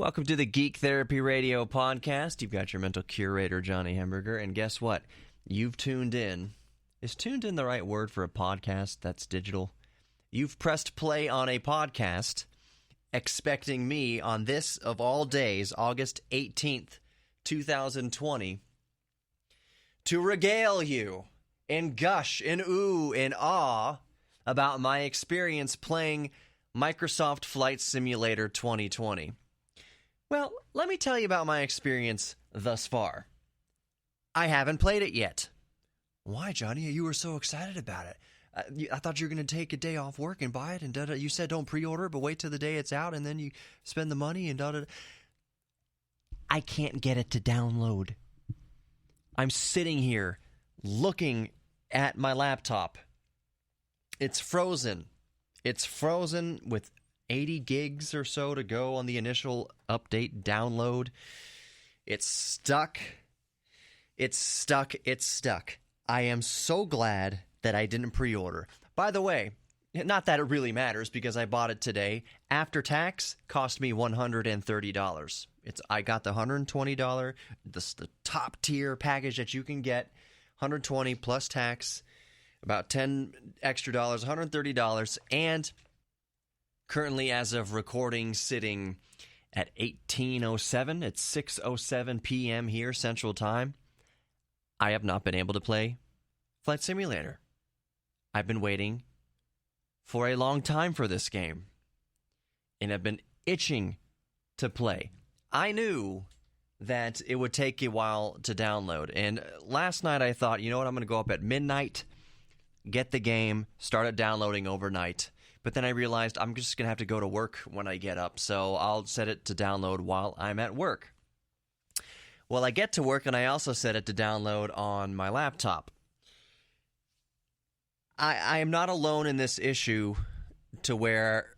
Welcome to the Geek Therapy Radio podcast. You've got your mental curator, Johnny Hamburger, and guess what? You've tuned in. Is tuned in the right word for a podcast that's digital? You've pressed play on a podcast expecting me on this, of all days, August 18th, 2020, to regale you and gush and ooh and ah about my experience playing Microsoft Flight Simulator 2020. Well, let me tell you about my experience thus far. I haven't played it yet. Why, Johnny? You were so excited about it. I thought you were going to take a day off work and buy it, and you said don't pre-order it, but wait till the day it's out, and then you spend the money and da-da-da. I can't get it to download. I'm sitting here looking at my laptop. It's frozen. It's frozen with 80 gigs or so to go on the initial update download. It's stuck. It's stuck. It's stuck. I am so glad that I didn't pre-order. By the way, not that it really matters because I bought it today. After tax, cost me $130. I got the $120, the top tier package that you can get, $120 plus tax, about $10 extra dollars, $130, and currently, as of recording, sitting at 18:07. It's 6:07 p.m. here, Central Time. I have not been able to play Flight Simulator. I've been waiting for a long time for this game, and I've been itching to play. I knew that it would take a while to download, and last night I thought, you know what, I'm going to go up at midnight, get the game, start it downloading overnight. But then I realized I'm just going to have to go to work when I get up, so I'll set it to download while I'm at work. Well, I get to work, and I also set it to download on my laptop. I am not alone in this issue to where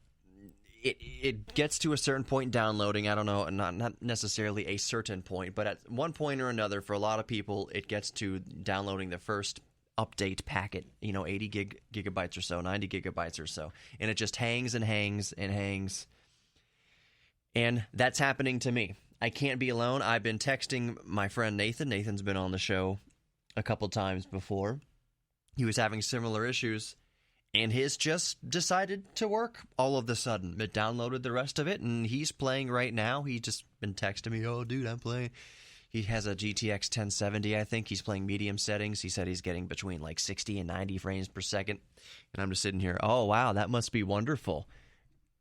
it gets to a certain point downloading. I don't know, not necessarily a certain point, but at one point or another, for a lot of people, it gets to downloading the first update packet, 80 gigabytes or so, 90 gigabytes or so, and it just hangs and hangs and hangs, and that's happening to me. I can't be alone. I've been texting my friend Nathan. Nathan's been on the show a couple times before. He was having similar issues, and his just decided to work all of a sudden. It downloaded the rest of it, and he's playing right now. He's just been texting me, oh, dude, I'm playing. He has a GTX 1070, I think. He's playing medium settings. He said he's getting between like 60 and 90 frames per second. And I'm just sitting here, oh, wow, that must be wonderful.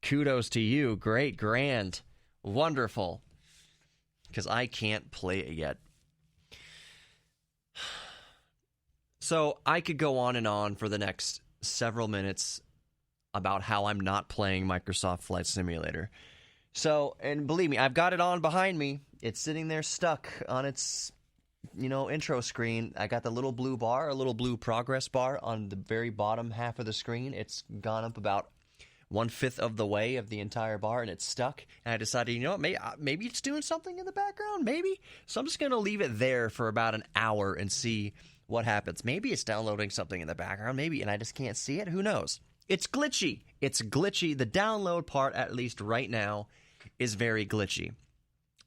Kudos to you. Great, grand, wonderful. Because I can't play it yet. So I could go on and on for the next several minutes about how I'm not playing Microsoft Flight Simulator. So, and believe me, I've got it on behind me. It's sitting there stuck on its, intro screen. I got the little blue bar, a little blue progress bar on the very bottom half of the screen. It's gone up about 1/5 of the way of the entire bar, and it's stuck. And I decided, you know what, maybe it's doing something in the background, maybe. So I'm just going to leave it there for about an hour and see what happens. Maybe it's downloading something in the background, maybe, and I just can't see it. Who knows? It's glitchy. It's glitchy. The download part, at least right now, is very glitchy.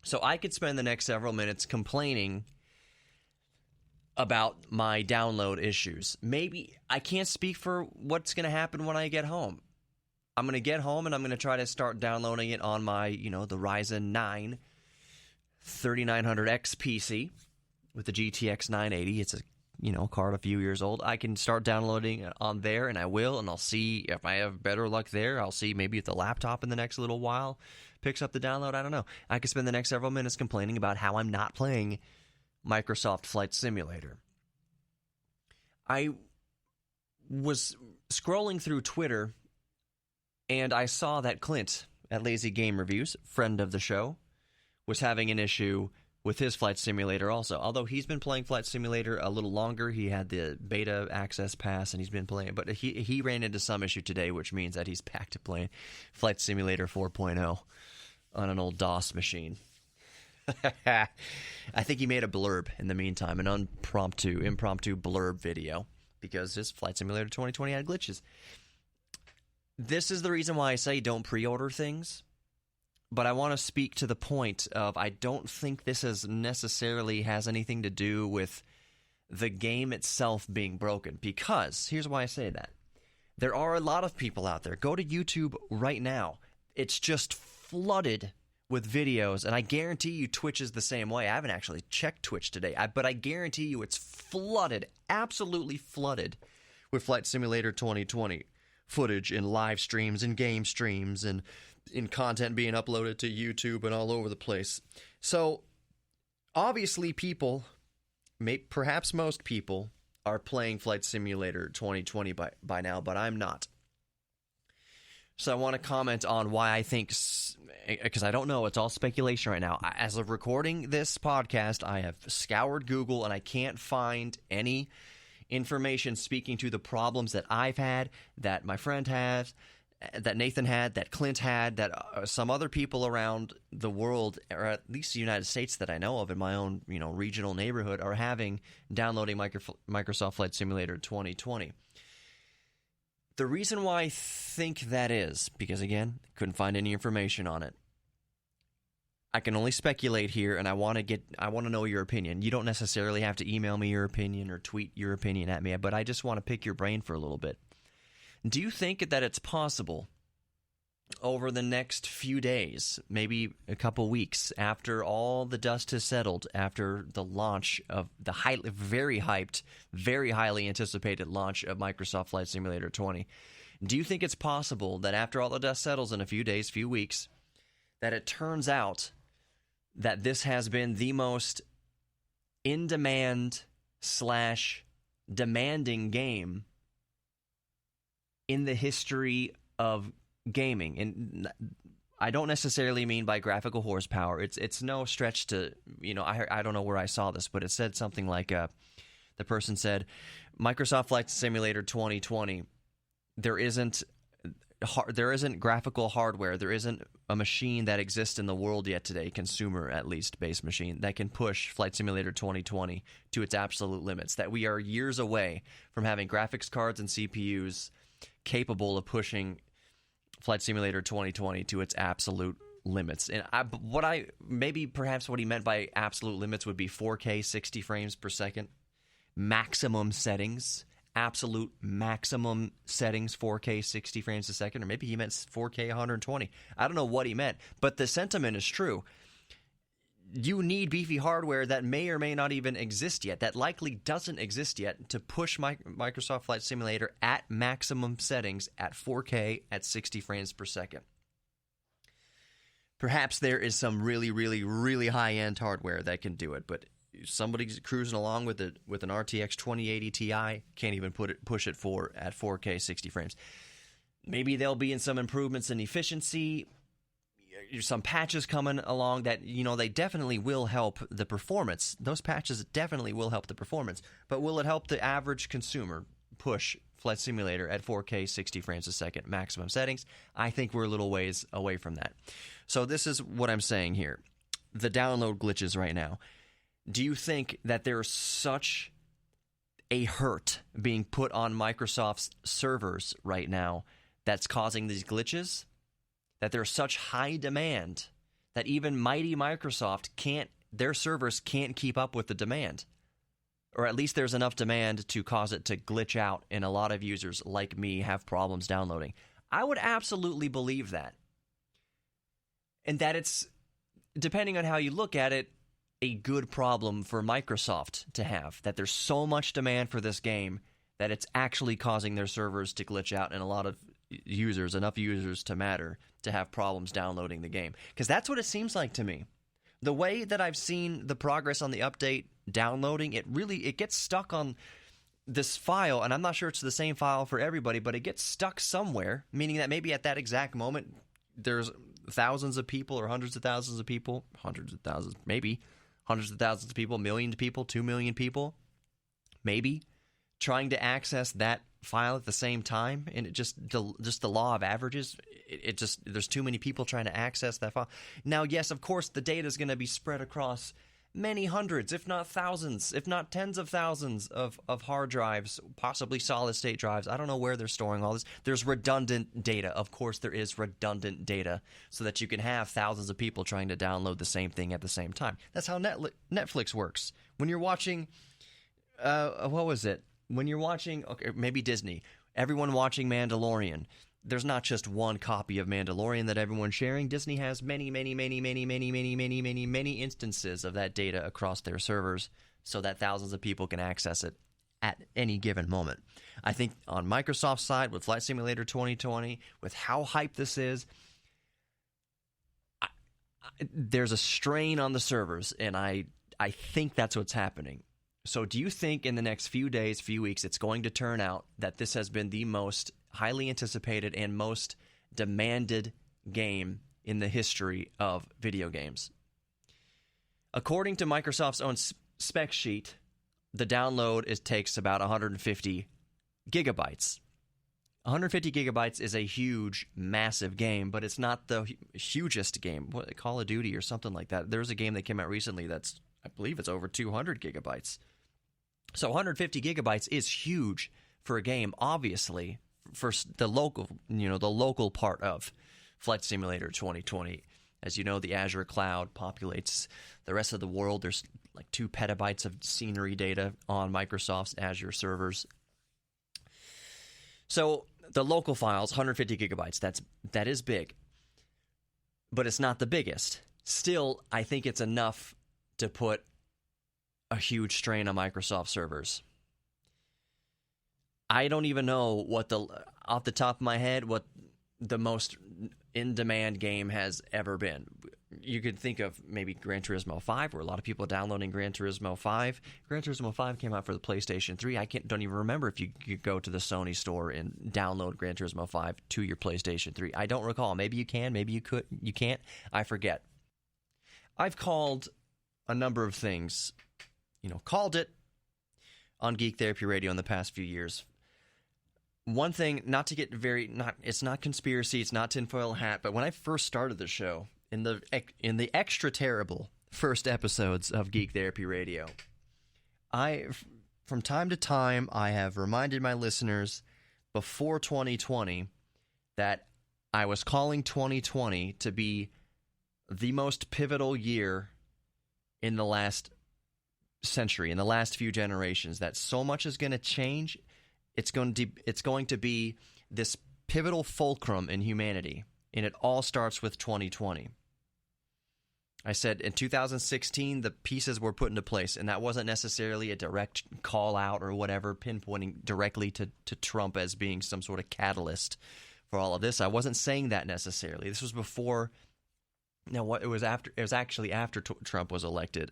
So I could spend the next several minutes complaining about my download issues. Maybe I can't speak for what's going to happen when I get home. I'm going to get home and I'm going to try to start downloading it on my, the Ryzen 9 3900X PC with the GTX 980. It's a card a few years old. I can start downloading it on there, and I will, and I'll see if I have better luck there. I'll see maybe if the laptop in the next little while picks up the download. I don't know. I could spend the next several minutes complaining about how I'm not playing Microsoft Flight Simulator. I was scrolling through Twitter, and I saw that Clint at Lazy Game Reviews, friend of the show, was having an issue with his Flight Simulator also. Although he's been playing Flight Simulator a little longer, he had the beta access pass and he's been playing it. But he ran into some issue today, which means that he's back to playing Flight Simulator 4.0 on an old DOS machine. I think he made a blurb in the meantime, an impromptu blurb video, because his Flight Simulator 2020 had glitches. This is the reason why I say don't pre-order things. but I want to speak to the point of I don't think this necessarily has anything to do with the game itself being broken, because here's why I say that. There are a lot of people out there. Go to YouTube right now. It's just flooded with videos, and I guarantee you Twitch is the same way. I haven't actually checked Twitch today, but I guarantee you it's flooded, absolutely flooded with Flight Simulator 2020 footage and live streams and game streams and in content being uploaded to YouTube and all over the place. So obviously people, perhaps most people, are playing Flight Simulator 2020 by now, but I'm not. So I want to comment on why I think, because I don't know, it's all speculation right now. As of recording this podcast, I have scoured Google and I can't find any information speaking to the problems that I've had, that my friend has, that Nathan had, that Clint had, that some other people around the world, or at least the United States that I know of in my own regional neighborhood, are having downloading Microsoft Flight Simulator 2020. The reason why I think that is, because again, couldn't find any information on it. I can only speculate here, and I want to know your opinion. You don't necessarily have to email me your opinion or tweet your opinion at me, but I just want to pick your brain for a little bit. Do you think that it's possible over the next few days, maybe a couple weeks, after all the dust has settled, after the launch of the very hyped, very highly anticipated launch of Microsoft Flight Simulator 20, do you think it's possible that after all the dust settles in a few days, few weeks, that it turns out that this has been the most in-demand / demanding game in the history of gaming? And I don't necessarily mean by graphical horsepower. It's no stretch to, I don't know where I saw this, but it said something like, the person said, Microsoft Flight Simulator 2020, there isn't graphical hardware, there isn't a machine that exists in the world yet today, consumer at least based machine, that can push Flight Simulator 2020 to its absolute limits. That we are years away from having graphics cards and CPUs capable of pushing Flight Simulator 2020 to its absolute limits. And perhaps what he meant by absolute limits would be 4K 60 frames per second, maximum settings, absolute maximum settings, 4K 60 frames a second, or maybe he meant 4K 120. I don't know what he meant, but the sentiment is true. You need beefy hardware that may or may not even exist yet, that likely doesn't exist yet, to push Microsoft Flight Simulator at maximum settings at 4K at 60 frames per second. Perhaps there is some really, really, really high-end hardware that can do it, but somebody cruising along with an RTX 2080 Ti can't even push it at 4K 60 frames. Maybe there'll be some improvements in efficiency, some patches coming along that, they definitely will help the performance. Those patches definitely will help the performance. But will it help the average consumer push Flight Simulator at 4K 60 frames a second maximum settings? I think we're a little ways away from that. So this is what I'm saying here. The download glitches right now. Do you think that there's such a hurt being put on Microsoft's servers right now that's causing these glitches? That there's such high demand that even mighty Microsoft their servers can't keep up with the demand? Or at least there's enough demand to cause it to glitch out, and a lot of users like me have problems downloading. I would absolutely believe that. And that it's, depending on how you look at it, a good problem for Microsoft to have. That there's so much demand for this game that it's actually causing their servers to glitch out, and a lot of users, enough users to matter, to have problems downloading the game. Because that's what it seems like to me. The way that I've seen the progress on the update downloading, it gets stuck on this file, and I'm not sure it's the same file for everybody, but it gets stuck somewhere, meaning that maybe at that exact moment there's thousands of people or hundreds of thousands of people, maybe hundreds of thousands of people, millions of people, 2 million people, maybe, trying to access that file at the same time, and it just the law of averages, there's too many people trying to access that file. Now, yes, of course, the data is going to be spread across many hundreds, if not thousands, if not tens of thousands of hard drives, possibly solid-state drives. I don't know where they're storing all this. There's redundant data. Of course there is redundant data so that you can have thousands of people trying to download the same thing at the same time. That's how Netflix works. When you're watching, what was it? When you're watching, okay, maybe Disney, everyone watching Mandalorian, there's not just one copy of Mandalorian that everyone's sharing. Disney has many instances of that data across their servers so that thousands of people can access it at any given moment. I think on Microsoft's side, with Flight Simulator 2020, with how hyped this is, there's a strain on the servers, and I think that's what's happening. So do you think in the next few days, few weeks, it's going to turn out that this has been the most highly anticipated and most demanded game in the history of video games? According to Microsoft's own spec sheet, the download takes about 150 gigabytes. 150 gigabytes is a huge, massive game, but it's not the hugest game. What, Call of Duty or something like that. There's a game that came out recently that's, I believe it's over 200 gigabytes. So 150 gigabytes is huge for a game, obviously, for the local part of Flight Simulator 2020. As you know, the Azure cloud populates the rest of the world. There's like 2 petabytes of scenery data on Microsoft's Azure servers. So the local files, 150 gigabytes, that is big. But it's not the biggest. Still, I think it's enough to put a huge strain on Microsoft servers. I don't even know off the top of my head, what the most in-demand game has ever been. You could think of maybe Gran Turismo 5, where a lot of people are downloading Gran Turismo 5. Gran Turismo 5 came out for the PlayStation 3. I don't even remember if you could go to the Sony store and download Gran Turismo 5 to your PlayStation 3. I don't recall. Maybe you can, maybe you can't. I forget. I've called a number of things, called it on Geek Therapy Radio in the past few years. One thing, not to get it's not conspiracy, it's not tinfoil hat, but when I first started the show, in the extra terrible first episodes of Geek Therapy Radio, from time to time, I have reminded my listeners before 2020 that I was calling 2020 to be the most pivotal year in the last century, in the last few generations, that so much is going to change. It's going to be this pivotal fulcrum in humanity, and it all starts with 2020. I said in 2016, the pieces were put into place, and that wasn't necessarily a direct call out or whatever, pinpointing directly to Trump as being some sort of catalyst for all of this. I wasn't saying that necessarily. This was before. No, it was actually after Trump was elected.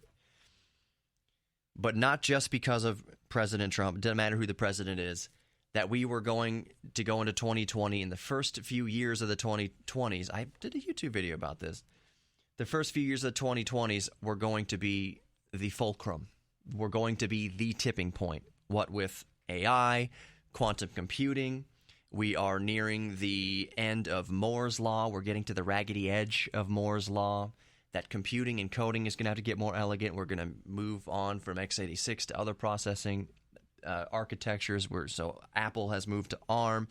But not just because of President Trump, it doesn't matter who the president is, that we were going to go into 2020 in the first few years of the 2020s. I did a YouTube video about this. The first few years of the 2020s were going to be the fulcrum. We're going to be the tipping point. What with AI, quantum computing, we are nearing the end of Moore's Law. We're getting to the raggedy edge of Moore's Law. That computing and coding is going to have to get more elegant. We're going to move on from x86 to other processing architectures. So Apple has moved to ARM.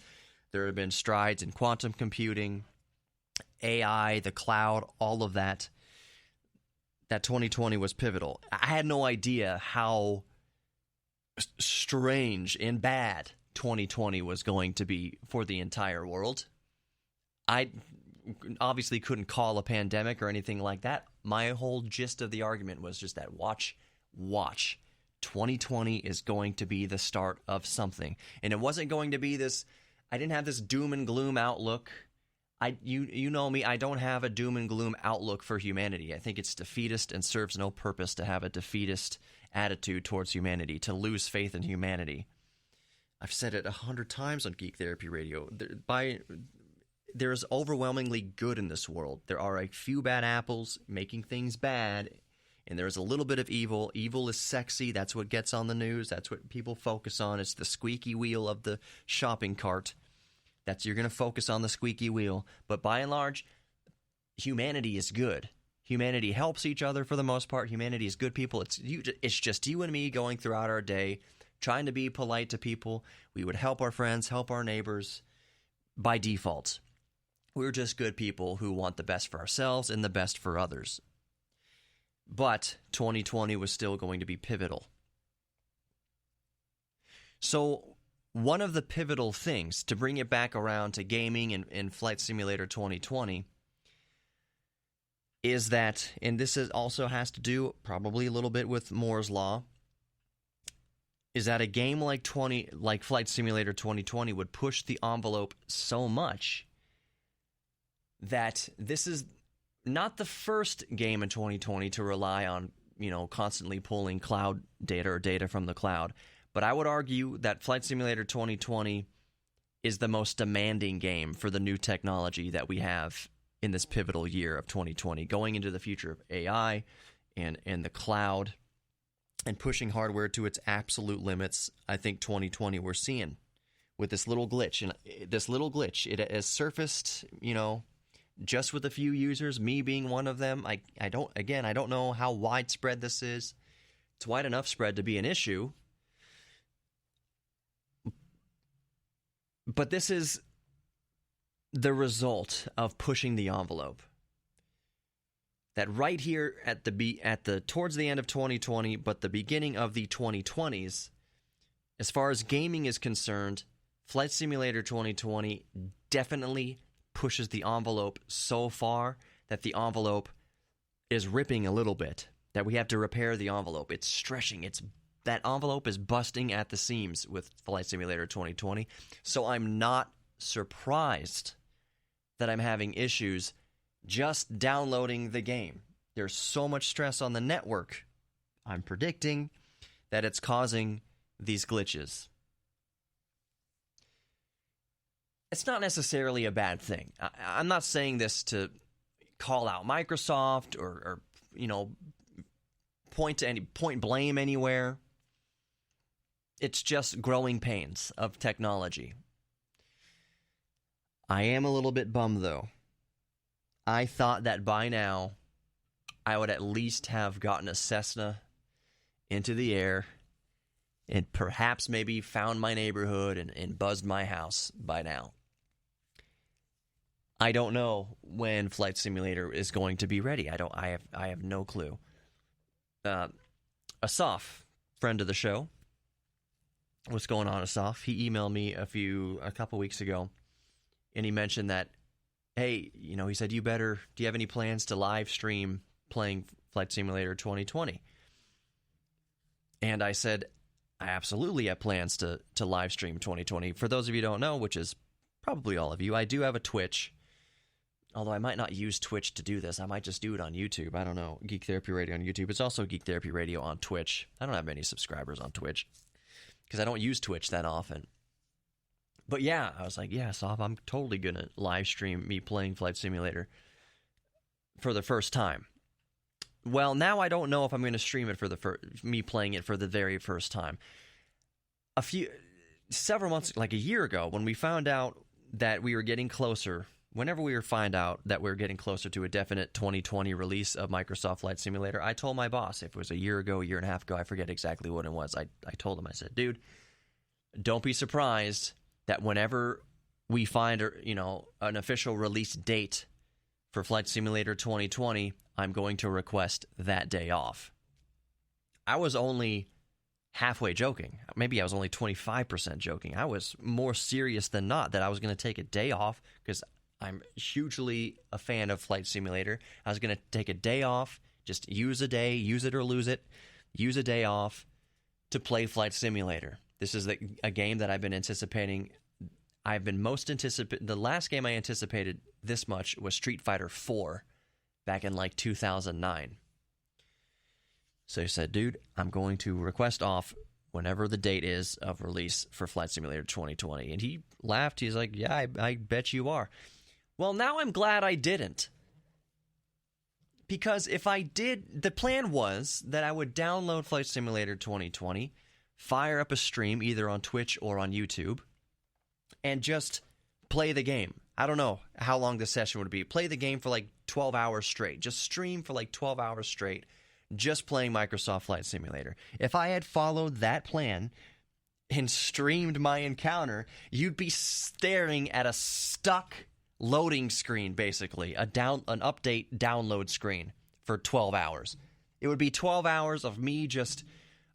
There have been strides in quantum computing, AI, the cloud, all of that. That 2020 was pivotal. I had no idea how strange and bad 2020 was going to be for the entire world. I obviously couldn't call a pandemic or anything like that. My whole gist of the argument was just that watch. 2020 is going to be the start of something. And it wasn't going to be this, I didn't have this doom and gloom outlook. You know me, I don't have a doom and gloom outlook for humanity. I think it's defeatist and serves no purpose to have a defeatist attitude towards humanity, to lose faith in humanity. I've said it 100 times on Geek Therapy Radio. There is overwhelmingly good in this world. There are a few bad apples making things bad, and there is a little bit of evil. Evil is sexy. That's what gets on the news. That's what people focus on. It's the squeaky wheel of the shopping cart. You're going to focus on the squeaky wheel. But by and large, humanity is good. Humanity helps each other for the most part. Humanity is good people. It's just you and me going throughout our day, trying to be polite to people. We would help our friends, help our neighbors by default. We're just good people who want the best for ourselves and the best for others. But 2020 was still going to be pivotal. So one of the pivotal things, to bring it back around to gaming and Flight Simulator 2020, is that, and this also has to do probably a little bit with Moore's Law, is that a game like Flight Simulator 2020 would push the envelope so much that this is not the first game in 2020 to rely on, constantly pulling cloud data or data from the cloud. But I would argue that Flight Simulator 2020 is the most demanding game for the new technology that we have in this pivotal year of 2020, going into the future of AI and the cloud and pushing hardware to its absolute limits. I think 2020 we're seeing with this little glitch. And this little glitch, it has surfaced, just with a few users, me being one of them. I don't know how widespread this is. It's wide enough spread to be an issue. But this is the result of pushing the envelope. That right here at the towards the end of 2020, but the beginning of the 2020s, as far as gaming is concerned, Flight Simulator 2020 definitely pushes the envelope so far that the envelope is ripping a little bit. That we have to repair the envelope. It's stretching. That envelope is busting at the seams with Flight Simulator 2020. So I'm not surprised that I'm having issues just downloading the game. There's so much stress on the network. I'm predicting that it's causing these glitches. It's not necessarily a bad thing. I'm not saying this to call out Microsoft or point blame anywhere. It's just growing pains of technology. I am a little bit bummed, though. I thought that by now I would at least have gotten a Cessna into the air and perhaps maybe found my neighborhood and buzzed my house by now. I don't know when Flight Simulator is going to be ready. I have no clue. Asaf, friend of the show. What's going on, Asaf? He emailed me a couple weeks ago, and he mentioned that, hey, he said, do you have any plans to live stream playing Flight Simulator 2020? And I said, I absolutely have plans to live stream 2020. For those of you who don't know, which is probably all of you, I do have a Twitch. Although I might not use Twitch to do this. I might just do it on YouTube. I don't know. Geek Therapy Radio on YouTube. It's also Geek Therapy Radio on Twitch. I don't have many subscribers on Twitch because I don't use Twitch that often. But yeah, I was like, yeah, Sof, I'm totally going to live stream me playing Flight Simulator for the first time. Well, now I don't know if I'm going to stream it for me playing it for the very first time. Several months, like a year ago, when we found out that we were getting closer, whenever we find out that we're getting closer to a definite 2020 release of Microsoft Flight Simulator, I told my boss, if it was a year ago, a year and a half ago, I forget exactly what it was. I told him, I said, dude, don't be surprised that whenever we find an official release date for Flight Simulator 2020, I'm going to request that day off. I was only halfway joking. Maybe I was only 25% joking. I was more serious than not that I was going to take a day off because I'm hugely a fan of Flight Simulator. I was going to take a day off, just use a day, use it or lose it, use a day off to play Flight Simulator. This is a game that I've been anticipating. The last game I anticipated this much was Street Fighter 4 back in like 2009. So he said, dude, I'm going to request off whenever the date is of release for Flight Simulator 2020. And he laughed. He's like, yeah, I bet you are. Well, now I'm glad I didn't. Because if I did, the plan was that I would download Flight Simulator 2020, fire up a stream either on Twitch or on YouTube, and just play the game. I don't know how long the session would be. Play the game for like 12 hours straight. Just stream for like 12 hours straight, just playing Microsoft Flight Simulator. If I had followed that plan and streamed my encounter, you'd be staring at a stuck loading screen, basically, an update download screen for 12 hours. It would be 12 hours of me just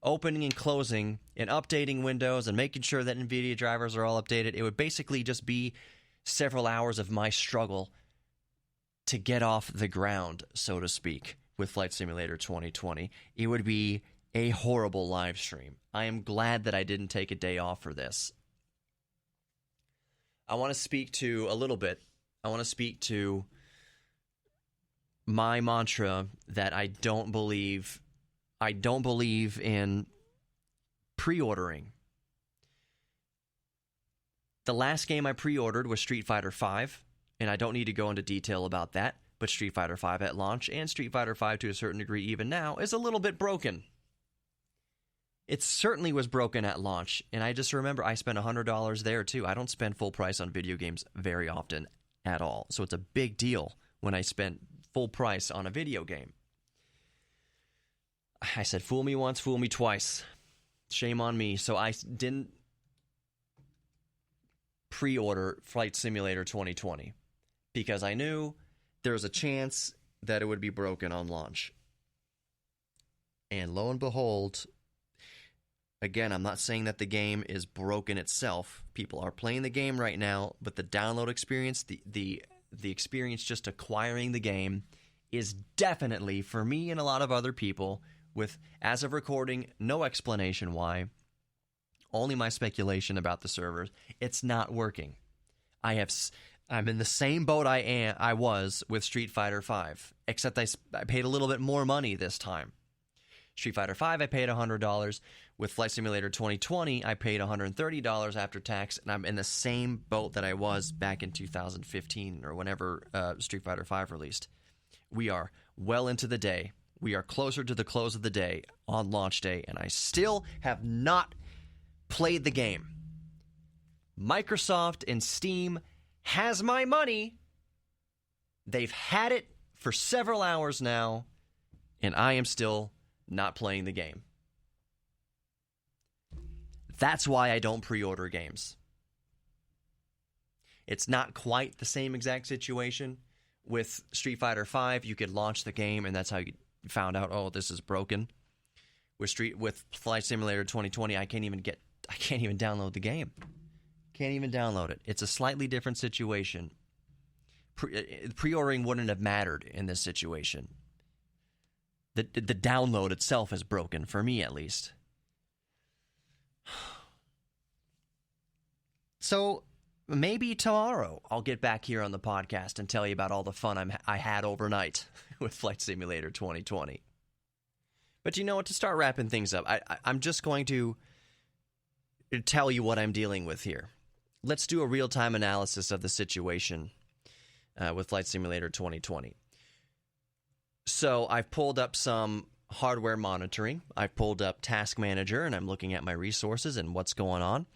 opening and closing and updating Windows and making sure that NVIDIA drivers are all updated. It would basically just be several hours of my struggle to get off the ground, so to speak, with Flight Simulator 2020. It would be a horrible live stream. I am glad that I didn't take a day off for this. I want to speak to my mantra that I don't believe in pre-ordering. The last game I pre-ordered was Street Fighter V, and I don't need to go into detail about that, but Street Fighter V at launch and Street Fighter V to a certain degree even now is a little bit broken. It certainly was broken at launch, and I just remember I spent $100 there too. I don't spend full price on video games very often at all, so it's a big deal when I spent full price on a video game. I said, fool me once, fool me twice. Shame on me. So I didn't pre-order Flight Simulator 2020 because I knew there was a chance that it would be broken on launch. And lo and behold, again, I'm not saying that the game is broken itself. People are playing the game right now, but the download experience, the experience just acquiring the game is definitely, for me and a lot of other people, with, as of recording, no explanation why, only my speculation about the servers, it's not working. I'm in the same boat I was with Street Fighter V, except I paid a little bit more money this time. Street Fighter V, I paid $100. With Flight Simulator 2020, I paid $130 after tax, and I'm in the same boat that I was back in 2015 or whenever Street Fighter V released. We are well into the day. We are closer to the close of the day on launch day, and I still have not played the game. Microsoft and Steam has my money. They've had it for several hours now, and I am still not playing the game. That's why I don't pre-order games. It's not quite the same exact situation. With Street Fighter V, you could launch the game, and that's how you found out, oh, this is broken. With Flight Simulator 2020, I can't even download the game. Can't even download it. It's a slightly different situation. Pre-ordering wouldn't have mattered in this situation. The download itself is broken, for me at least. So maybe tomorrow I'll get back here on the podcast and tell you about all the fun I had overnight with Flight Simulator 2020. But you know what? To start wrapping things up, I'm just going to tell you what I'm dealing with here. Let's do a real-time analysis of the situation with Flight Simulator 2020. So I've pulled up some hardware monitoring. I've pulled up Task Manager, and I'm looking at my resources and what's going on.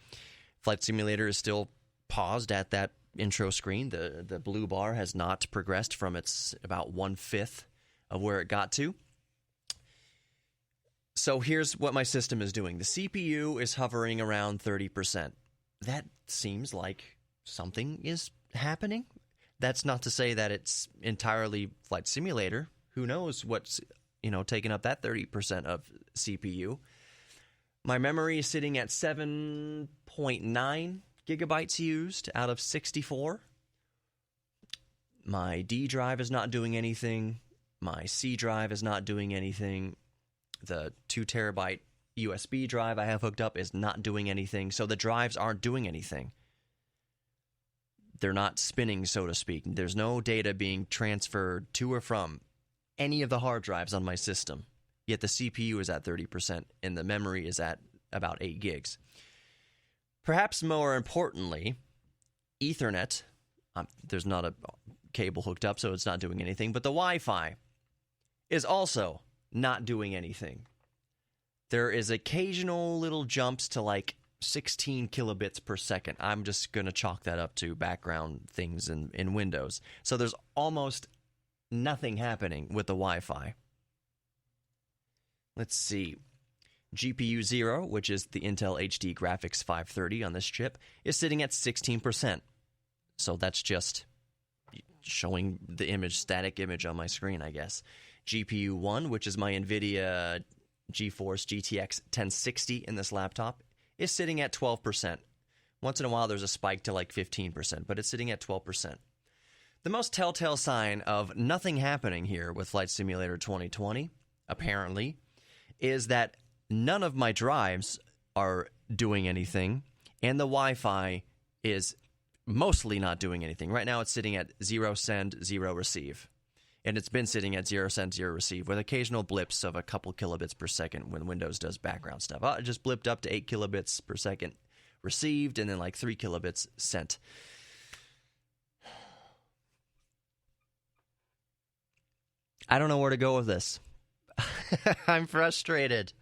Flight Simulator is still paused at that intro screen. The blue bar has not progressed from its about 1/5 of where it got to. So here's what my system is doing. The CPU is hovering around 30%. That seems like something is happening. That's not to say that it's entirely Flight Simulator. Who knows what's, taking up that 30% of CPU. My memory is sitting at 7.9 gigabytes used out of 64. My D drive is not doing anything. My C drive is not doing anything. The 2 terabyte USB drive I have hooked up is not doing anything. So the drives aren't doing anything. They're not spinning, so to speak. There's no data being transferred to or from any of the hard drives on my system. Yet the CPU is at 30% and the memory is at about 8 gigs. Perhaps more importantly, Ethernet, there's not a cable hooked up, so it's not doing anything, but the Wi-Fi is also not doing anything. There is occasional little jumps to like 16 kilobits per second. I'm just going to chalk that up to background things in Windows. So there's almost nothing happening with the Wi-Fi. Let's see. GPU 0, which is the Intel HD Graphics 530 on this chip, is sitting at 16%. So that's just showing the image, static image on my screen, I guess. GPU 1, which is my NVIDIA GeForce GTX 1060 in this laptop, is sitting at 12%. Once in a while, there's a spike to like 15%, but it's sitting at 12%. The most telltale sign of nothing happening here with Flight Simulator 2020, apparently, is that none of my drives are doing anything, and the Wi-Fi is mostly not doing anything. Right now, it's sitting at 0 send, 0 receive. And it's been sitting at 0 send, 0 receive, with occasional blips of a couple kilobits per second when Windows does background stuff. It just blipped up to 8 kilobits per second received, and then like 3 kilobits sent. I don't know where to go with this. I'm frustrated.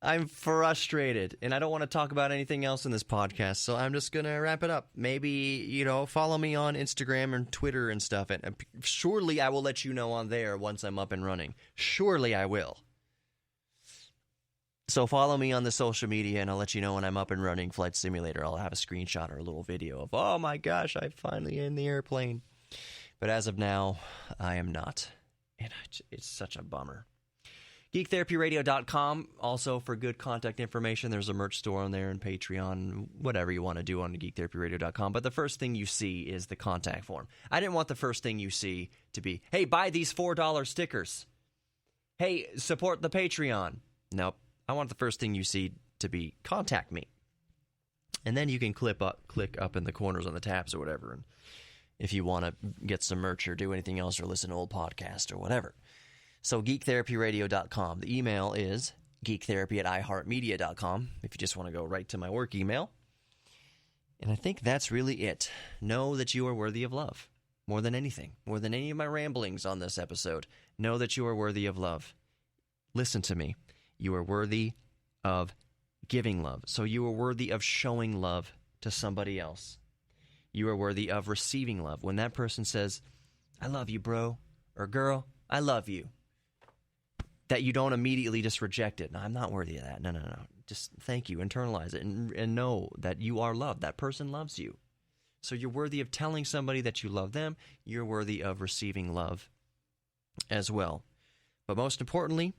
And I don't want to talk about anything else in this podcast, so I'm just going to wrap it up. Maybe, follow me on Instagram and Twitter and stuff, and surely I will let you know on there once I'm up and running. Surely I will. So follow me on the social media, and I'll let you know when I'm up and running Flight Simulator. I'll have a screenshot or a little video of, oh my gosh, I'm finally in the airplane. But as of now, I am not. And it's such a bummer. GeekTherapyRadio.com, also for good contact information. There's a merch store on there and Patreon, whatever you want to do on GeekTherapyRadio.com. But the first thing you see is the contact form. I didn't want the first thing you see to be, hey, buy these $4 stickers. Hey, support the Patreon. Nope. I want the first thing you see to be, contact me. And then you can click up in the corners on the tabs or whatever. And if you want to get some merch or do anything else or listen to old podcasts or whatever. So geektherapyradio.com. The email is geektherapy@iheartmedia.com if you just want to go right to my work email. And I think that's really it. Know that you are worthy of love. More than anything. More than any of my ramblings on this episode. Know that you are worthy of love. Listen to me. You are worthy of giving love. So you are worthy of showing love to somebody else. You are worthy of receiving love. When that person says, I love you, bro, or girl, I love you, that you don't immediately just reject it. No, I'm not worthy of that. No. Just thank you. Internalize it and know that you are loved. That person loves you. So you're worthy of telling somebody that you love them. You're worthy of receiving love as well. But most importantly,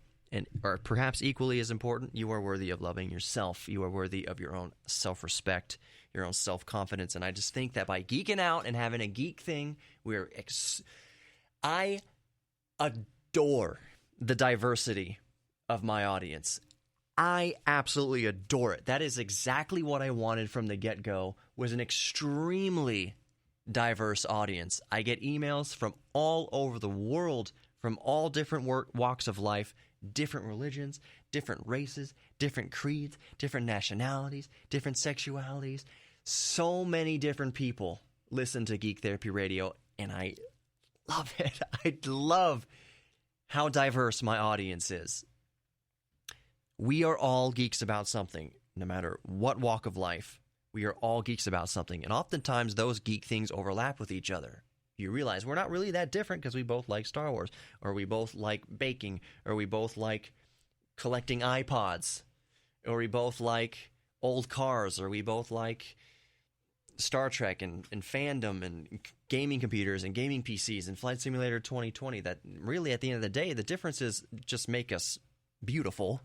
or perhaps equally as important, you are worthy of loving yourself. You are worthy of your own self-respect, your own self-confidence. And I just think that by geeking out and having a geek thing, I adore the diversity of my audience. I absolutely adore it. That is exactly what I wanted from the get-go, was an extremely diverse audience. I get emails from all over the world, from all different walks of life, different religions, different races, different creeds, different nationalities, different sexualities. So many different people listen to Geek Therapy Radio, and I love it. I love how diverse my audience is. We are all geeks about something, no matter what walk of life. We are all geeks about something, and oftentimes those geek things overlap with each other. You realize we're not really that different because we both like Star Wars, or we both like baking, or we both like collecting iPods, or we both like old cars, or we both like Star Trek and fandom and gaming computers and gaming PCs and Flight Simulator 2020. That really, at the end of the day, the differences just make us beautiful,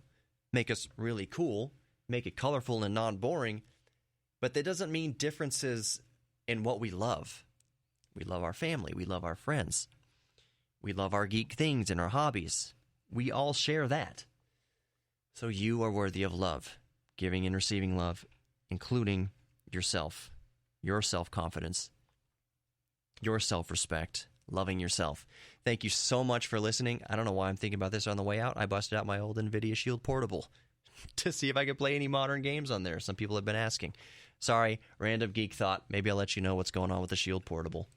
make us really cool, make it colorful and non-boring, but that doesn't mean differences in what we love. We love our family. We love our friends. We love our geek things and our hobbies. We all share that. So you are worthy of love, giving and receiving love, including yourself, your self-confidence, your self-respect, loving yourself. Thank you so much for listening. I don't know why I'm thinking about this on the way out. I busted out my old NVIDIA Shield Portable to see if I could play any modern games on there. Some people have been asking. Sorry, random geek thought. Maybe I'll let you know what's going on with the Shield Portable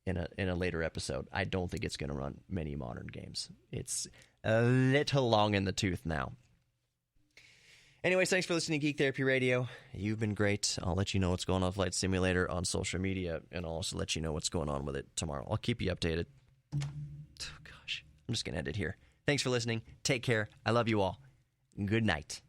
in a later episode. I don't think it's going to run many modern games. It's a little long in the tooth now. Anyways, thanks for listening to Geek Therapy Radio. You've been great. I'll let you know what's going on with Flight Simulator on social media, and I'll also let you know what's going on with it tomorrow. I'll keep you updated. Oh, gosh. I'm just going to end it here. Thanks for listening. Take care. I love you all. Good night.